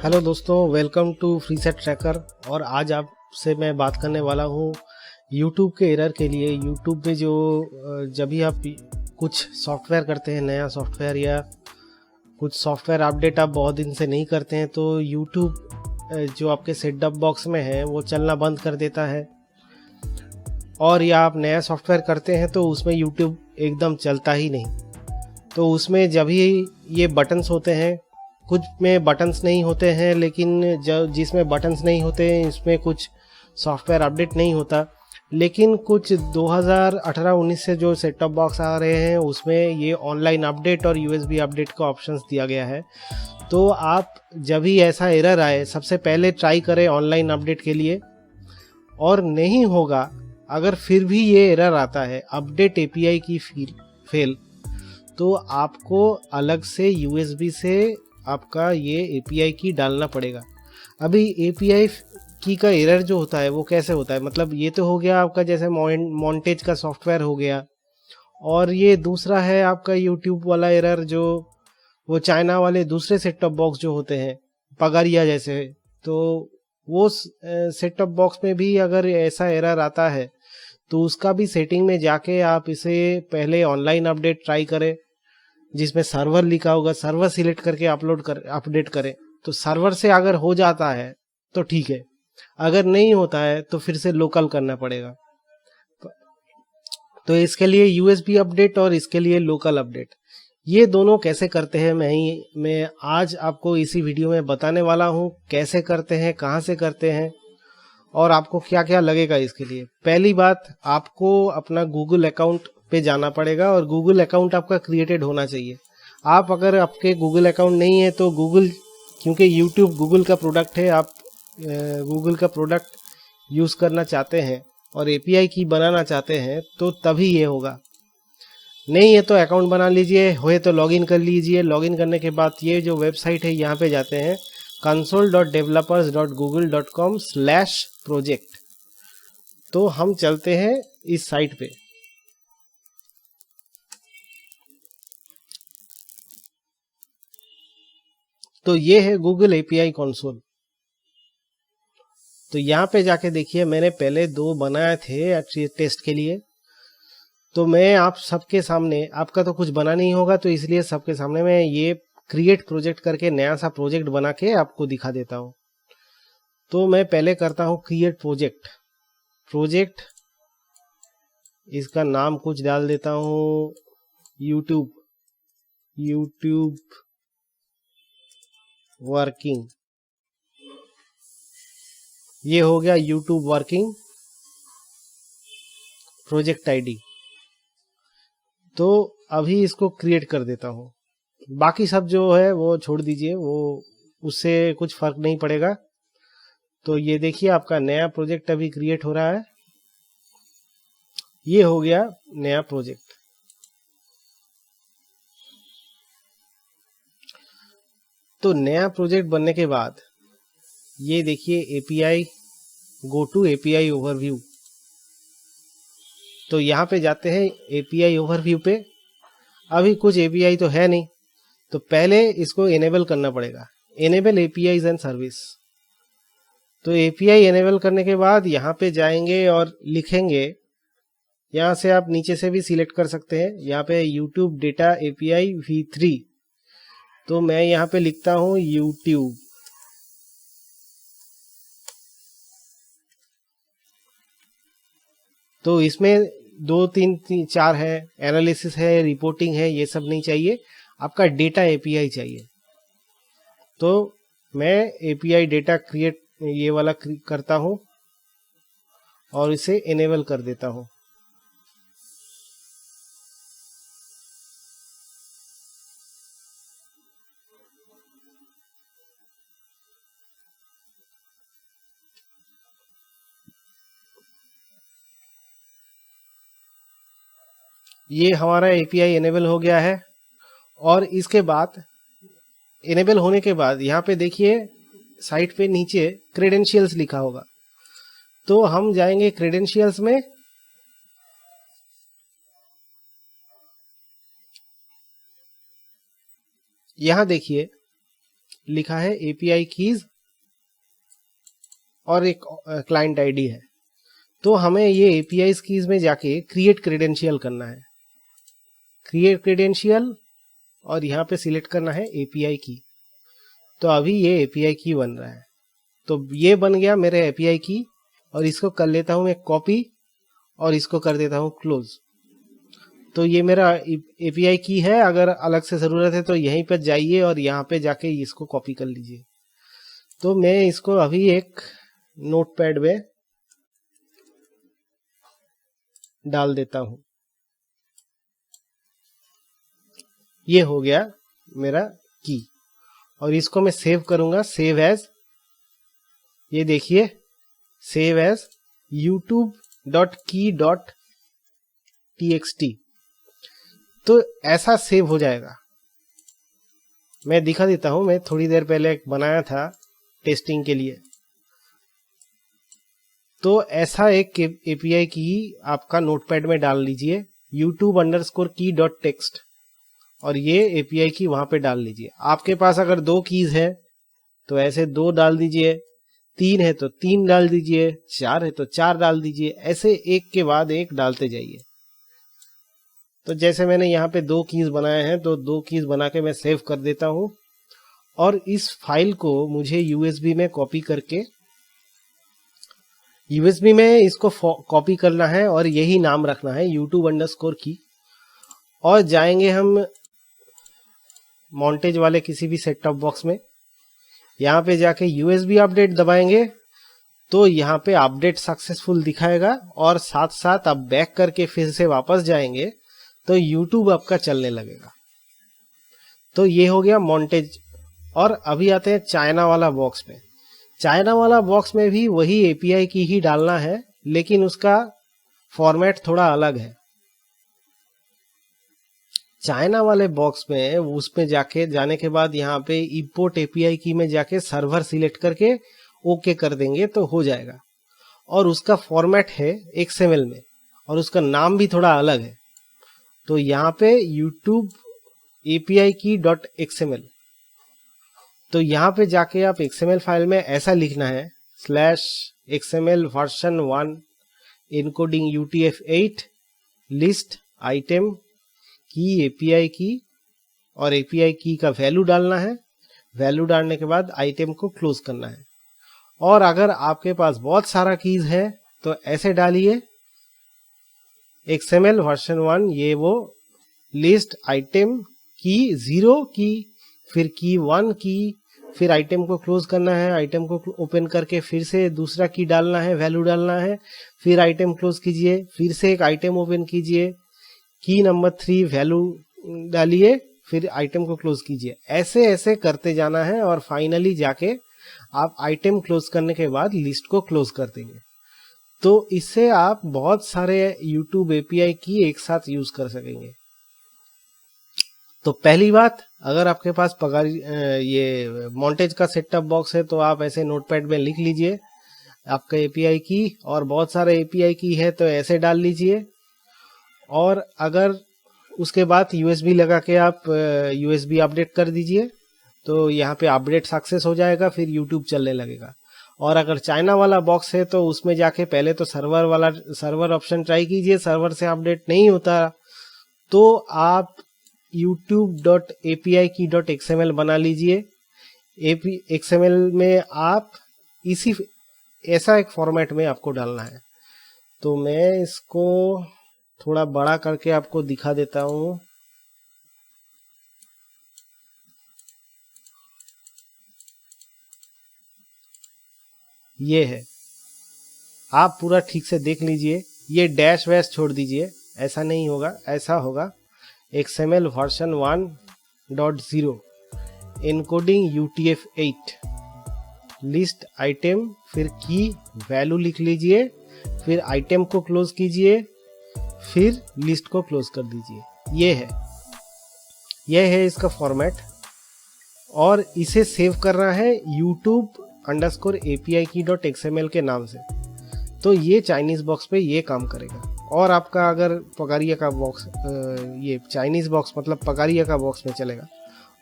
Hello दोस्तों, welcome to free set tracker. और आज आपसे मैं बात करने वाला हूँ यूट्यूब के एरर के लिए। यूट्यूब पे जो जब भी आप कुछ सॉफ्टवेयर करते हैं, नया सॉफ्टवेयर या कुछ सॉफ्टवेयर अपडेट आप बहुत दिन से नहीं करते हैं, तो यूट्यूब जो आपके सेट टॉप बॉक्स में है वो चलना बंद कर देता है। और या आप नया सॉफ्टवेयर करते हैं तो उसमें यूट्यूब एकदम चलता ही नहीं। तो उसमें जब ही ये बटन्स होते हैं, कुछ में बटन्स नहीं होते हैं, लेकिन जब जिसमें बटन्स नहीं होते हैं इसमें कुछ सॉफ्टवेयर अपडेट नहीं होता। लेकिन कुछ 2018-19 से जो सेट टॉप बॉक्स आ रहे हैं उसमें ये ऑनलाइन अपडेट और यूएसबी अपडेट का ऑप्शंस दिया गया है। तो आप जब भी ऐसा एरर आए, सबसे पहले ट्राई करें ऑनलाइन अपडेट के लिए। और नहीं होगा, अगर फिर भी ये एरर आता है अपडेट एपीआई की फेल, तो आपको अलग से यूएसबी से आपका ये एपीआई की डालना पड़ेगा। अभी एपीआई की का एरर जो होता है वो कैसे होता है, मतलब ये तो हो गया आपका जैसे मॉन्टेज का सॉफ्टवेयर हो गया, और ये दूसरा है आपका यूट्यूब वाला एरर जो वो चाइना वाले दूसरे सेट टॉप बॉक्स जो होते हैं पगारिया जैसे। तो वो सेट टॉप बॉक्स में भी अगर ऐसा एरर आता है तो उसका भी सेटिंग में जाके आप इसे पहले ऑनलाइन अपडेट ट्राई करें, जिसमें सर्वर लिखा होगा, सर्वर सिलेक्ट करके अपडेट करें। तो सर्वर से अगर हो जाता है तो ठीक है, अगर नहीं होता है तो फिर से लोकल करना पड़ेगा। तो इसके लिए यूएसबी अपडेट और इसके लिए लोकल अपडेट, ये दोनों कैसे करते हैं मैं आज आपको इसी वीडियो में बताने वाला हूँ। कैसे करते हैं, कहाँ से करते हैं और आपको क्या क्या लगेगा इसके लिए। पहली बात, आपको अपना गूगल अकाउंट पे जाना पड़ेगा और गूगल अकाउंट आपका क्रिएटेड होना चाहिए। आप अगर आपके गूगल अकाउंट नहीं है तो गूगल, क्योंकि यूट्यूब गूगल का प्रोडक्ट है, आप गूगल का प्रोडक्ट यूज़ करना चाहते हैं और एपीआई की बनाना चाहते हैं तो तभी ये होगा। नहीं है तो अकाउंट बना लीजिए, होए तो लॉगिन कर लीजिए। लॉगिन करने के बाद ये जो वेबसाइट है यहाँ पे जाते हैं console.developers.google.com/project। तो हम चलते हैं इस साइट पे। तो ये है गूगल एपीआई कंसोल। तो यहाँ पे जाके देखिए, मैंने पहले 2 बनाए थे टेस्ट के लिए। तो मैं आप सबके सामने, आपका तो कुछ बना नहीं होगा तो इसलिए सबके सामने मैं ये क्रिएट प्रोजेक्ट करके नया सा प्रोजेक्ट बना के आपको दिखा देता हूँ। तो मैं पहले करता हूँ क्रिएट प्रोजेक्ट, इसका नाम कुछ डाल देता हूँ यूट्यूब वर्किंग। ये हो गया यूट्यूब वर्किंग प्रोजेक्ट आईडी। तो अभी इसको क्रिएट कर देता हूँ। बाकी सब जो है वो छोड़ दीजिए, वो उससे कुछ फर्क नहीं पड़ेगा। तो ये देखिए आपका नया प्रोजेक्ट अभी क्रिएट हो रहा है। ये हो गया नया प्रोजेक्ट। तो नया प्रोजेक्ट बनने के बाद ये देखिए API, go to API overview. तो यहाँ पे जाते हैं एपीआई ओवरव्यू पे। अभी कुछ एपीआई तो है नहीं, तो पहले इसको इनेबल करना पड़ेगा, इनेबल एपीआईज एंड सर्विस। तो एपीआई इनेबल करने के बाद यहाँ पे जाएंगे और लिखेंगे, यहाँ से आप नीचे से भी सिलेक्ट कर सकते हैं, यहाँ पे यूट्यूब डेटा एपीआई v3। तो मैं यहाँ पे लिखता हूँ यूट्यूब। तो इसमें 2 3 4 है, एनालिसिस है, रिपोर्टिंग है, ये सब नहीं चाहिए, आपका डेटा एपीआई चाहिए। तो मैं एपीआई डेटा क्रिएट ये वाला करता हूँ और इसे इनेबल कर देता हूँ। ये हमारा एपीआई इनेबल हो गया है। और इसके बाद इनेबल होने के बाद यहाँ पे देखिए साइट पे नीचे क्रेडेंशियल्स लिखा होगा। तो हम जाएंगे क्रेडेंशियल्स में। यहाँ देखिए लिखा है API कीज और एक क्लाइंट आईडी है। तो हमें ये API कीज में जाके क्रिएट क्रेडेंशियल करना है, क्रिएट क्रेडेंशियल, और यहाँ पे सिलेक्ट करना है API की। तो अभी ये API की बन रहा है। तो ये बन गया मेरे API की, और इसको कर लेता हूँ मैं कॉपी और इसको कर देता हूँ क्लोज। तो ये मेरा API की है। अगर अलग से ज़रूरत है तो यहीं पर जाइए और यहाँ पे जाके इसको कॉपी कर लीजिए। तो मैं इसको अभी एक नोटपैड में डाल देता हूँ। ये हो गया मेरा की, और इसको मैं सेव करूँगा, सेव एज, ये देखिए सेव एज youtube.key.txt। तो ऐसा सेव हो जाएगा। मैं दिखा देता हूं, मैं थोड़ी देर पहले बनाया था टेस्टिंग के लिए। तो ऐसा एक API की आपका नोटपैड में डाल लीजिए, youtube_key.text, और ये API की वहां पे डाल लीजिए। आपके पास अगर 2 कीज है तो ऐसे 2 डाल दीजिए, 3 है तो 3 डाल दीजिए, 4 है तो 4 डाल दीजिए, ऐसे एक के बाद एक डालते जाइए। तो जैसे मैंने यहाँ पे 2 कीज बनाए हैं, तो 2 कीज बना के मैं सेव कर देता हूँ। और इस फाइल को मुझे USB में कॉपी करके, USB में इसको कॉपी करना है और यही नाम रखना है youtube_key। और जाएंगे हम मॉन्टेज वाले किसी भी सेट टॉप बॉक्स में, यहाँ पे जाके USB अपडेट दबाएंगे तो यहाँ पे अपडेट सक्सेसफुल दिखाएगा, और साथ साथ आप बैक करके फिर से वापस जाएंगे तो YouTube आपका चलने लगेगा। तो ये हो गया मॉन्टेज। और अभी आते हैं चाइना वाला बॉक्स में। चाइना वाला बॉक्स में भी वही API की ही डालना है, लेकिन उसका फॉर्मेट थोड़ा अलग है। चाइना वाले बॉक्स में उसमें जाने के बाद यहाँ पे इंपोर्ट API की में जाके सर्वर सिलेक्ट करके ओके कर देंगे तो हो जाएगा। और उसका फॉर्मेट है XML में, और उसका नाम भी थोड़ा अलग है। तो यहाँ पे YouTube API key.xml, तो यहाँ पे जाके आप XML फाइल में ऐसा लिखना है /XML version1 encoding UTF-8 list item की API की, और API की का वैल्यू डालना है। वैल्यू डालने के बाद आइटम को क्लोज करना है। और अगर आपके पास बहुत सारा कीज है तो ऐसे डालिए XML version1, ये वो लिस्ट आइटम की 0 की, फिर की 1 की, फिर आइटम को क्लोज करना है। आइटम को ओपन करके फिर से दूसरा की डालना है, वैल्यू डालना है, फिर आइटम क्लोज कीजिए, फिर से एक आइटम ओपन कीजिए, की नंबर 3 वैल्यू डालिए, फिर आइटम को क्लोज कीजिए। ऐसे ऐसे करते जाना है, और फाइनली जाके आप आइटम क्लोज करने के बाद लिस्ट को क्लोज कर देंगे। तो इससे आप बहुत सारे YouTube API की एक साथ यूज कर सकेंगे। तो पहली बात, अगर आपके पास ये मॉन्टेज का सेट टॉप बॉक्स है तो आप ऐसे नोटपैड में लिख लीजिए आपका API की, और बहुत सारे API की है तो ऐसे डाल लीजिए। और अगर उसके बाद USB लगा के आप USB अपडेट कर दीजिए तो यहाँ पे अपडेट सक्सेस हो जाएगा, फिर YouTube चलने लगेगा। और अगर चाइना वाला बॉक्स है तो उसमें जाके पहले तो सर्वर ऑप्शन ट्राई कीजिए। सर्वर से अपडेट नहीं होता तो आप youtube.api-key.xml बना लीजिए। XML में आप इसी ऐसा एक फॉर्मेट में आपको डालना है। तो मैं इसको थोड़ा बड़ा करके आपको दिखा देता हूँ। ये है, आप पूरा ठीक से देख लीजिए। ये डैश वैश छोड़ दीजिए, ऐसा नहीं होगा, ऐसा होगा XML version1.0 encoding UTF-8 list item, फिर की वैल्यू लिख लीजिए, फिर आइटम को क्लोज कीजिए, फिर लिस्ट को क्लोज कर दीजिए। यह है इसका फॉर्मेट। और इसे सेव करना है youtube_api-key.xml के नाम से। तो ये चाइनीज बॉक्स पे ये काम करेगा। और आपका अगर पगारिया का बॉक्स, ये चाइनीज बॉक्स मतलब पगारिया का बॉक्स में चलेगा।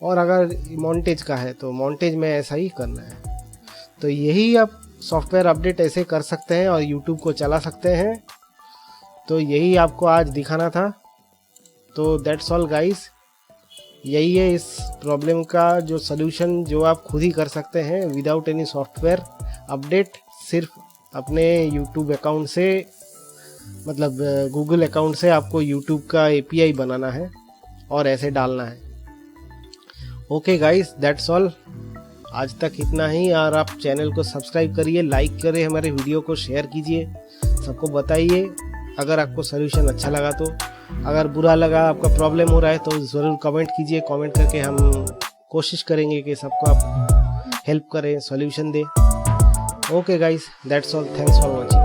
और अगर मॉन्टेज का है तो मॉन्टेज में ऐसा ही करना है। तो यही आप सॉफ्टवेयर अपडेट ऐसे कर सकते हैं और यूट्यूब को चला सकते हैं। तो यही आपको आज दिखाना था। तो दैट्स ऑल गाइस, यही है इस प्रॉब्लम का जो सलूशन, जो आप खुद ही कर सकते हैं विदाउट एनी सॉफ्टवेयर अपडेट। सिर्फ अपने यूट्यूब अकाउंट से, मतलब गूगल अकाउंट से आपको यूट्यूब का API बनाना है और ऐसे डालना है। ओके गाइस, दैट्स ऑल, आज तक इतना ही। और आप चैनल को सब्सक्राइब करिए, लाइक करें, हमारे वीडियो को शेयर कीजिए, सबको बताइए अगर आपको सलूशन अच्छा लगा तो। अगर बुरा लगा, आपका प्रॉब्लम हो रहा है तो ज़रूर कमेंट कीजिए। कमेंट करके हम कोशिश करेंगे कि सबको आप हेल्प करें, सॉल्यूशन दें। Okay guys, that's all, thanks for watching.